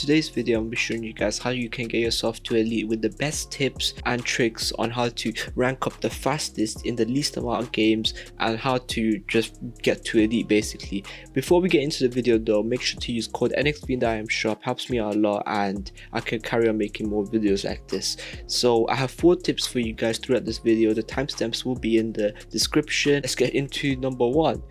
today's video I'm be showing you guys how you can get yourself to elite with the best tips and tricks on how to rank up the fastest in the least amount of games and how to just get to elite basically. Before we get into the video though, make sure to use code NXV in the item shop, helps me out a lot and I can carry on making more videos like this. So I have 4 tips for you guys throughout this video. The timestamps will be in the description. Let's get into number 1.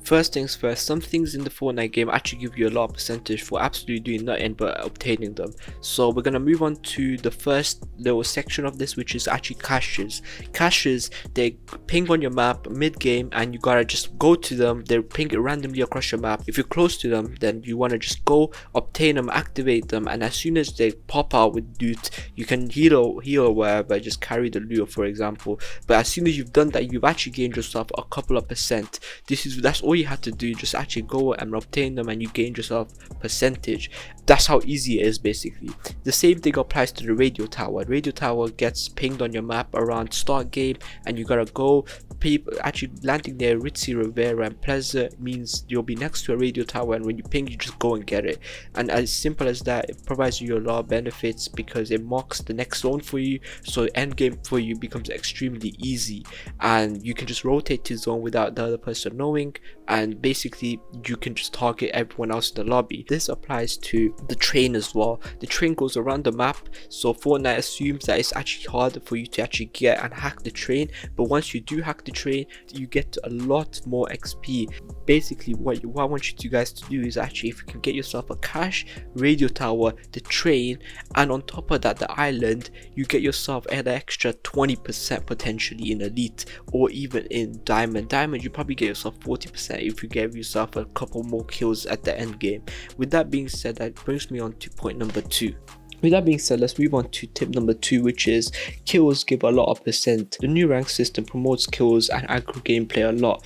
First things first, some things in the Fortnite game actually give you a lot of percentage for absolutely doing nothing but obtaining them. So we're gonna move on to the first little section of this, which is actually caches. Caches, they ping on your map mid-game and you gotta just go to them. They ping it randomly across your map. If you're close to them, then you wanna just go obtain them, activate them, and as soon as they pop out with loot, you can heal or whatever, just carry the loot for example. But as soon as you've done that, you've actually gained yourself a couple of percent. That's all you have to do, just actually go and obtain them and you gain yourself percentage. That's how easy it is basically. The same thing applies to the radio tower. Radio tower gets pinged on your map around start game and you gotta go. People actually landing there, Ritzy, Rivera and Plaza means you'll be next to a radio tower, and when you ping you just go and get it. And as simple as that, it provides you a lot of benefits because it marks the next zone for you, so end game for you becomes extremely easy and you can just rotate to zone without the other person knowing, and basically you can just target everyone else in the lobby. This applies to the train as well. The train goes around the map, so Fortnite assumes that it's actually harder for you to actually get and hack the train, but once you do hack the train you get a lot more XP. Basically what I want you guys to do is actually, if you can get yourself a cache, radio tower, the train, and on top of that the island, you get yourself an extra 20% potentially in elite, or even in diamond. You probably get yourself 40% if you give yourself a couple more kills at the end game. With that being said, that brings me on to point number 2. With that being said, let's move on to tip number 2, which is kills give a lot of percent. The new rank system promotes kills and aggro gameplay a lot.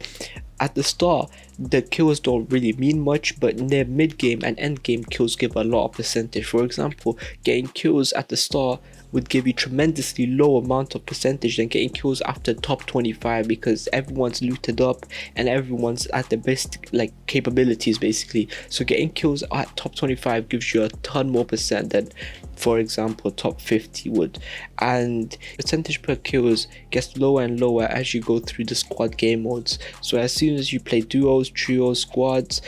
At the start, the kills don't really mean much, but near mid-game and end-game kills give a lot of percentage. For example, getting kills at the start would give you tremendously low amount of percentage than getting kills after top 25, because everyone's looted up and everyone's at the best like capabilities basically. So getting kills at top 25 gives you a ton more percent than, for example, top 50 would. And percentage per kills gets lower and lower as you go through the squad game modes. So as soon as you play duos, trios, squads,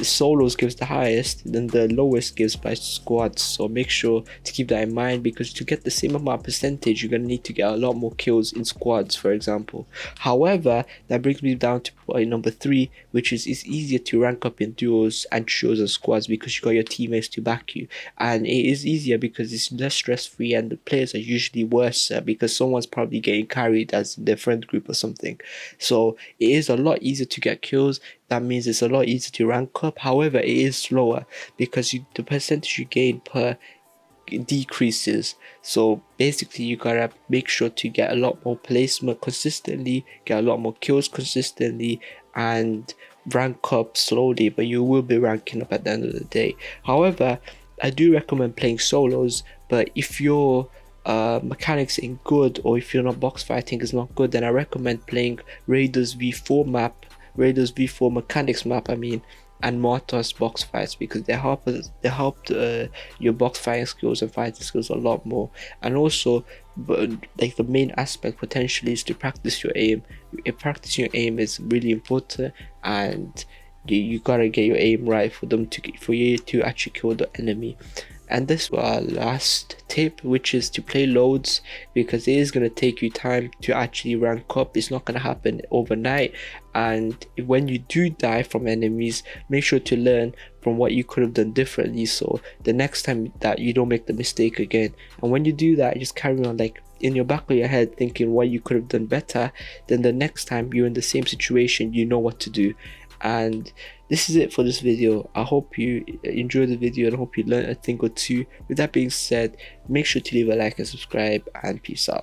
solos gives the highest, then the lowest gives by squads. So make sure to keep that in mind, because to get the same amount of percentage you're going to need to get a lot more kills in squads, for example. However, that brings me down to point number 3, which is it's easier to rank up in duos and trios and squads because you got your teammates to back you, and it is easier because it's less stress free and the players are usually worse because someone's probably getting carried as their friend group or something. So it is a lot easier to get kills. That means it's a lot easier to rank up. However, it is slower because the percentage you gain per decreases. So basically you gotta make sure to get a lot more placement consistently, get a lot more kills consistently, and rank up slowly, but you will be ranking up at the end of the day. However, I do recommend playing solos, but if your mechanics ain't good, or if you're not box fighting is not good, then I recommend playing Raiders V4 mechanics map and Mortar's box fights, because they help your box fighting skills and fighting skills a lot more. And also, but like the main aspect potentially is to practice your aim. Practicing your aim is really important, and you gotta get your aim right for you to actually kill the enemy. And this is our last tip, which is to play loads, because it is going to take you time to actually rank up. It's not going to happen overnight, and when you do die from enemies, make sure to learn from what you could have done differently, so the next time that you don't make the mistake again. And when you do that, just carry on like in your back of your head thinking what you could have done better, then the next time you're in the same situation you know what to do. And this is it for this video. I hope you enjoyed the video and I hope you learned a thing or two. With that being said, make sure to leave a like and subscribe, and peace out.